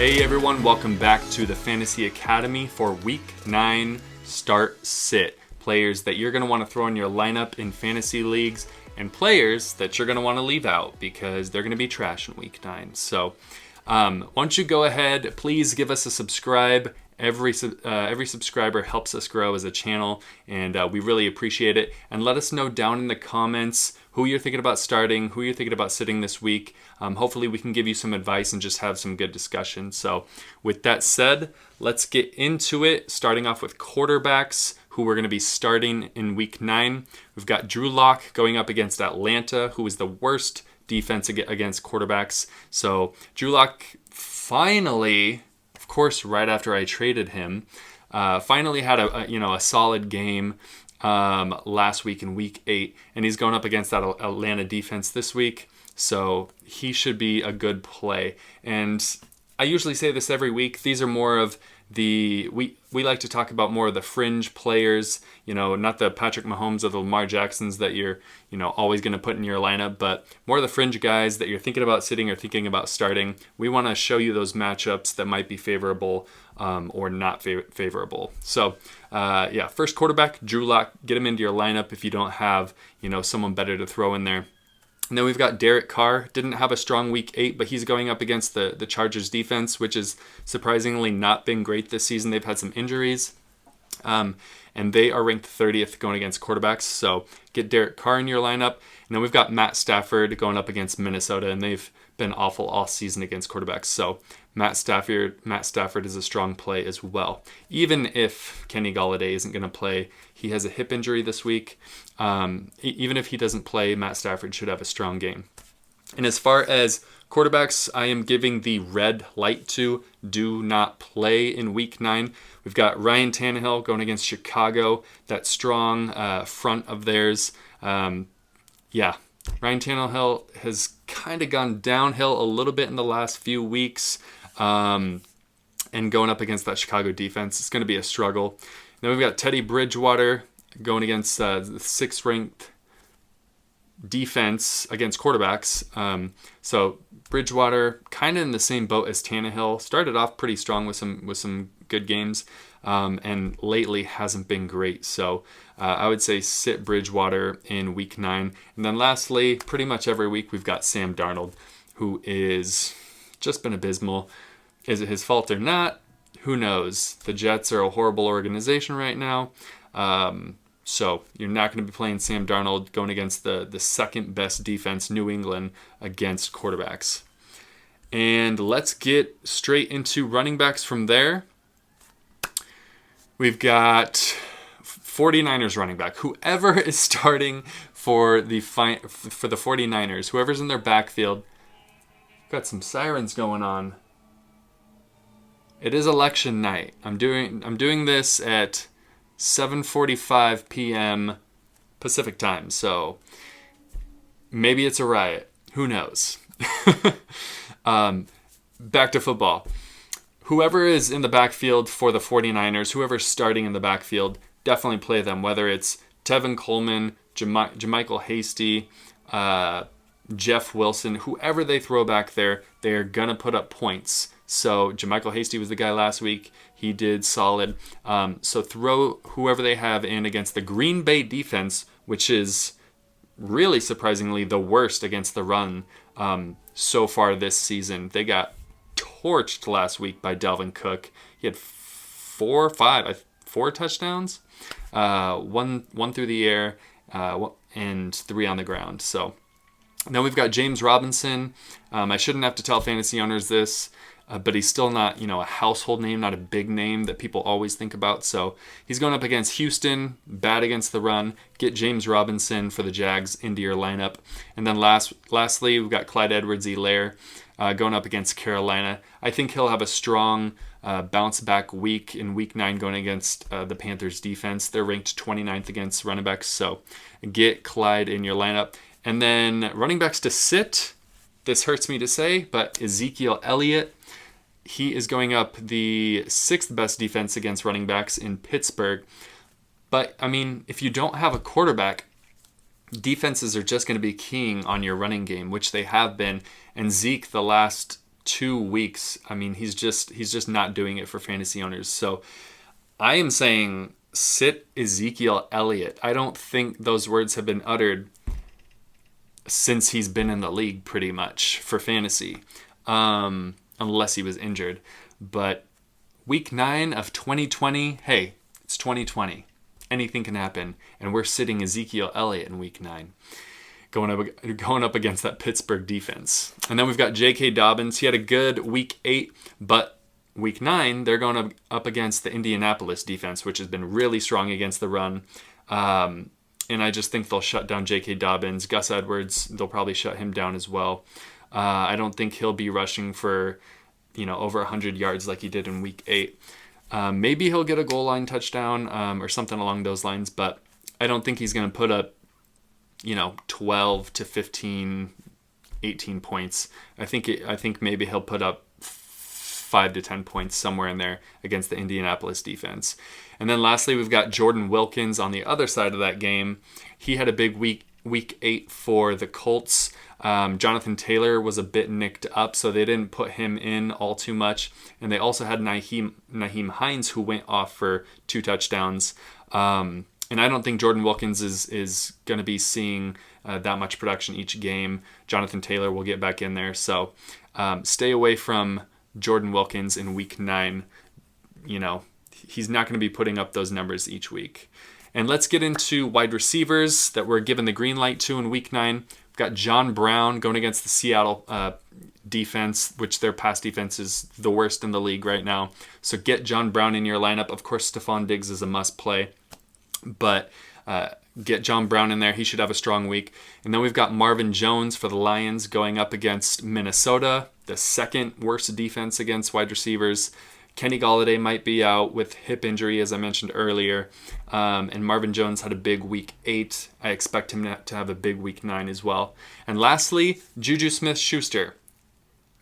Hey everyone, welcome back to the Fantasy Academy for Week 9 Start Sit. Players that you're going to want to throw in your lineup in fantasy leagues and players that you're going to want to leave out because they're going to be trash in Week 9. So why don't you go ahead, please give us a subscribe. Every subscriber helps us grow as a channel, and we really appreciate it. And let us know down in the comments who you're thinking about starting, who you're thinking about sitting this week. Hopefully we can give you some advice and just have some good discussion. So with that said, let's get into it, starting off with quarterbacks who we're going to be starting in Week 9. We've got Drew Lock going up against Atlanta, who is the worst defense against quarterbacks. So Drew Lock finally, of course, right after I traded him, finally had a solid game last week in Week 8, and he's going up against that Atlanta defense this week, so he should be a good play. And I usually say this every week. These are more of we like to talk about more of the fringe players, not the Patrick Mahomes or the Lamar Jacksons that you're always going to put in your lineup, but more of the fringe guys that you're thinking about sitting or thinking about starting. We want to show you those matchups that might be favorable or not favorable. So first quarterback, Drew Lock. Get him into your lineup if you don't have someone better to throw in there. And then we've got Derek Carr. Didn't have a strong Week 8, but he's going up against the Chargers defense, which has surprisingly not been great this season. They've had some injuries, and they are ranked 30th going against quarterbacks. So get Derek Carr in your lineup. And then we've got Matt Stafford going up against Minnesota, and they've been awful all season against quarterbacks. So Matt Stafford is a strong play as well. Even if Kenny Golladay isn't going to play, he has a hip injury this week. Even if he doesn't play, Matt Stafford should have a strong game. And as far as quarterbacks, I am giving the red light to do not play in Week 9. We've got Ryan Tannehill going against Chicago, that strong front of theirs. Ryan Tannehill has kind of gone downhill a little bit in the last few weeks, and going up against that Chicago defense, it's going to be a struggle. Then we've got Teddy Bridgewater going against the 6th-ranked defense against quarterbacks. So Bridgewater kind of in the same boat as Tannehill. Started off pretty strong with some good games, and lately hasn't been great. So I would say sit Bridgewater in Week 9. And then lastly, pretty much every week we've got Sam Darnold, who is just been abysmal. Is it his fault or not? Who knows? The Jets are a horrible organization right now. So you're not going to be playing Sam Darnold going against the second best defense, New England, against quarterbacks. And let's get straight into running backs from there. We've got 49ers running back. Whoever is starting for the 49ers, whoever's in their backfield, got some sirens going on. It is election night. I'm doing this at 7:45 p.m. Pacific time, so maybe it's a riot. Who knows? Back to football. Whoever is in the backfield for the 49ers, whoever's starting in the backfield, definitely play them, whether it's Tevin Coleman, Jermichael Hasty, Jeff Wilson, whoever they throw back there, they're going to put up points. So Jermichael Hasty was the guy last week. He did solid. So throw whoever they have in against the Green Bay defense, which is really surprisingly the worst against the run so far this season. They got torched last week by Dalvin Cook. He had four touchdowns, one through the air, and 3 on the ground. So then we've got James Robinson. I shouldn't have to tell fantasy owners this, but he's still not, a household name, not a big name that people always think about. So he's going up against Houston, bad against the run. Get James Robinson for the Jags into your lineup. And then lastly, we've got Clyde Edwards-Helaire going up against Carolina. I think he'll have a strong bounce back week in Week 9 going against the Panthers defense. They're ranked 29th against running backs. So get Clyde in your lineup. And then running backs to sit. This hurts me to say, but Ezekiel Elliott. He is going up the 6th best defense against running backs in Pittsburgh. But, if you don't have a quarterback, defenses are just going to be keying on your running game, which they have been. And Zeke, the last 2 weeks, I mean, he's just not doing it for fantasy owners. So I am saying sit Ezekiel Elliott. I don't think those words have been uttered since he's been in the league pretty much for fantasy, unless he was injured. But week 9 of 2020, hey, it's 2020. Anything can happen. And we're sitting Ezekiel Elliott in week 9. Going up against that Pittsburgh defense. And then we've got J.K. Dobbins. He had a good week 8, but week 9, they're going up against the Indianapolis defense, which has been really strong against the run. And I just think they'll shut down J.K. Dobbins. Gus Edwards, they'll probably shut him down as well. I don't think he'll be rushing for, over 100 yards like he did in week 8. Maybe he'll get a goal line touchdown or something along those lines, but I don't think he's going to put up 12 to 15, 18 points. I think maybe he'll put up 5 to 10 points somewhere in there against the Indianapolis defense. And then lastly, we've got Jordan Wilkins on the other side of that game. He had a big week 8 for the Colts. Jonathan Taylor was a bit nicked up, so they didn't put him in all too much. And they also had Nyheim Hines, who went off for 2 touchdowns. And I don't think Jordan Wilkins is going to be seeing that much production each game. Jonathan Taylor will get back in there. So stay away from Jordan Wilkins in week 9. He's not going to be putting up those numbers each week. And let's get into wide receivers that we're given the green light to in week 9. We've got John Brown going against the Seattle defense, which their pass defense is the worst in the league right now. So get John Brown in your lineup. Of course, Stephon Diggs is a must play. But get John Brown in there. He should have a strong week. And then we've got Marvin Jones for the Lions going up against Minnesota, the second worst defense against wide receivers. Kenny Golladay might be out with hip injury, as I mentioned earlier. And Marvin Jones had a big week 8. I expect him to have a big week 9 as well. And lastly, Juju Smith-Schuster.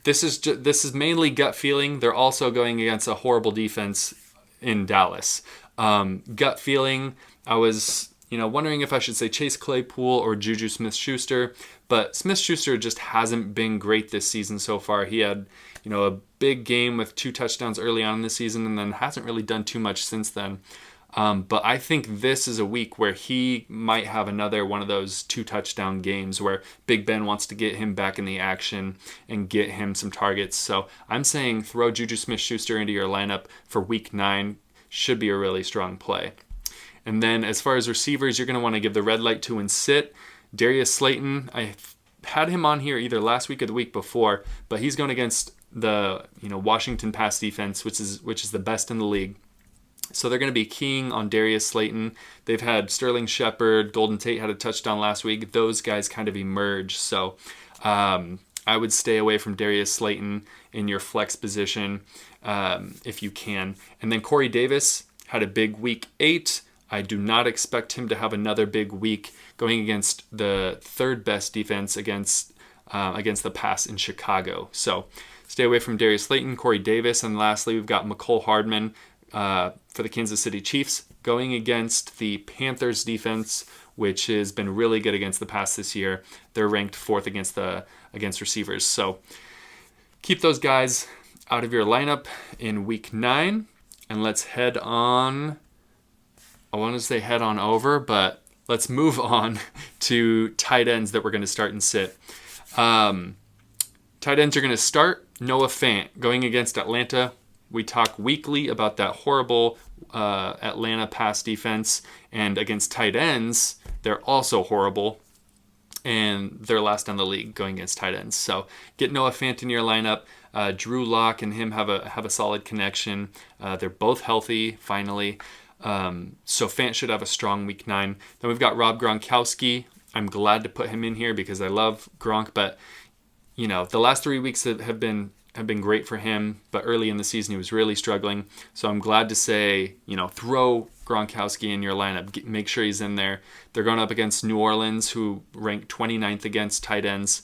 This is mainly gut feeling. They're also going against a horrible defense in Dallas. Gut feeling, I was wondering if I should say Chase Claypool or Juju Smith-Schuster, but Smith-Schuster just hasn't been great this season so far. He had a big game with 2 touchdowns early on in the season and then hasn't really done too much since then. But I think this is a week where he might have another one of those 2 touchdown games where Big Ben wants to get him back in the action and get him some targets. So I'm saying throw Juju Smith-Schuster into your lineup for week 9. Should be a really strong play. And then as far as receivers, you're going to want to give the red light to and sit. Darius Slayton, I had him on here either last week or the week before, but he's going against the Washington pass defense, which is the best in the league. So they're going to be keying on Darius Slayton. They've had Sterling Shepard, Golden Tate had a touchdown last week. Those guys kind of emerge. So I would stay away from Darius Slayton in your flex position if you can. And then Corey Davis had a big week 8. I do not expect him to have another big week going against the 3rd best defense against the pass in Chicago. So stay away from Darius Slayton, Corey Davis, and lastly we've got Mecole Hardman for the Kansas City Chiefs going against the Panthers defense, which has been really good against the pass this year. They're ranked 4th against receivers. So keep those guys out of your lineup in week 9, and let's head on. I want to say head on over, but let's move on to tight ends that we're going to start and sit. Tight ends are going to start Noah Fant going against Atlanta. We talk weekly about that horrible Atlanta pass defense, and against tight ends, they're also horrible, and they're last in the league going against tight ends. So get Noah Fant in your lineup. Drew Lock and him have a solid connection. They're both healthy finally. So Fant should have a strong week 9. Then we've got Rob Gronkowski. I'm glad to put him in here because I love Gronk, but the last 3 weeks have been great for him, but early in the season he was really struggling. So I'm glad to say, throw Gronkowski in your lineup. Make sure he's in there. They're going up against New Orleans, who rank 29th against tight ends.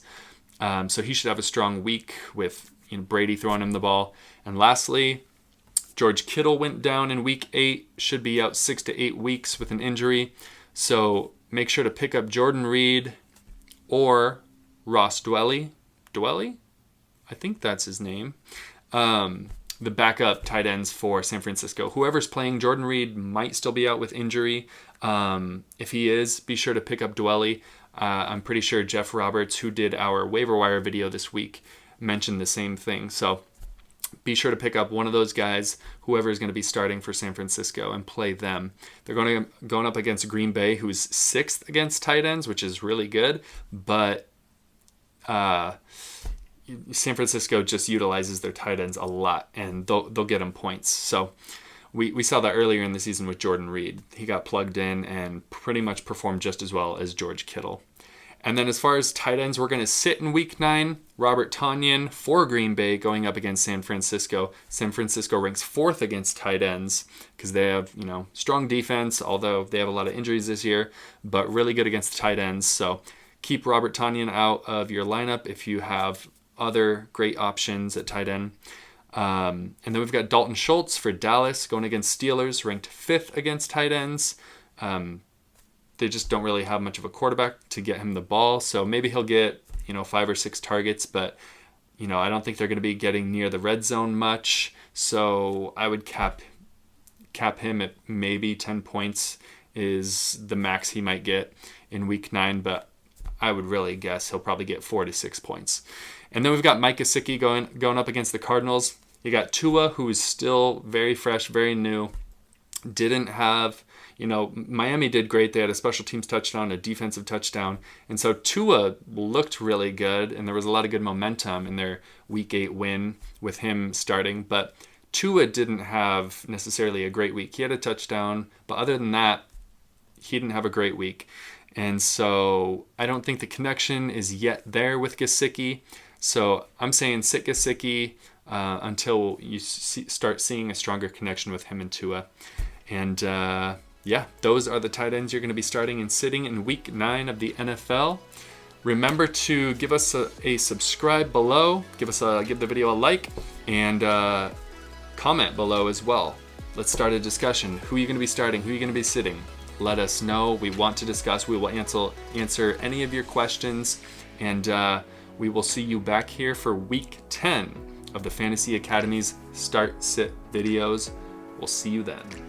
So he should have a strong week with Brady throwing him the ball. And lastly, George Kittle went down in week 8, should be out 6 to 8 weeks with an injury. So make sure to pick up Jordan Reed or Ross Dwelley. I think that's his name. The backup tight ends for San Francisco. Whoever's playing, Jordan Reed might still be out with injury. If he is, be sure to pick up Dwelly. I'm pretty sure Jeff Roberts, who did our waiver wire video this week, mentioned the same thing. So be sure to pick up one of those guys, whoever is going to be starting for San Francisco, and play them. They're going up against Green Bay, who's 6th against tight ends, which is really good. But San Francisco just utilizes their tight ends a lot, and they'll get them points. So we saw that earlier in the season with Jordan Reed. He got plugged in and pretty much performed just as well as George Kittle. And then as far as tight ends, we're going to sit in Week 9. Robert Tonyan for Green Bay going up against San Francisco. San Francisco ranks 4th against tight ends because they have, strong defense, although they have a lot of injuries this year, but really good against the tight ends. So keep Robert Tonyan out of your lineup if you have other great options at tight end. And then we've got Dalton Schultz for Dallas going against Steelers, ranked 5th against tight ends. They just don't really have much of a quarterback to get him the ball, so maybe he'll get 5 or 6 targets, but I don't think they're going to be getting near the red zone much. So I would cap him at maybe 10 points is the max he might get in Week 9, but I would really guess he'll probably get 4 to 6 points. And then we've got Mike Gesicki going up against the Cardinals. You got Tua, who is still very fresh, very new. Didn't have, Miami did great. They had a special teams touchdown, a defensive touchdown. And so Tua looked really good, and there was a lot of good momentum in their Week 8 win with him starting. But Tua didn't have necessarily a great week. He had a touchdown, but other than that, he didn't have a great week. And so I don't think the connection is yet there with Gesicki. So I'm saying sit Gesicki until you start seeing a stronger connection with him and Tua. And those are the tight ends you're going to be starting and sitting in Week 9 of the NFL. Remember to give us a subscribe below, give the video a like, and comment below as well. Let's start a discussion. Who are you going to be starting? Who are you going to be sitting? Let us know. We want to discuss. We will answer any of your questions, and we will see you back here for Week 10 of the Fantasy Academy's Start Sit videos. We'll see you then.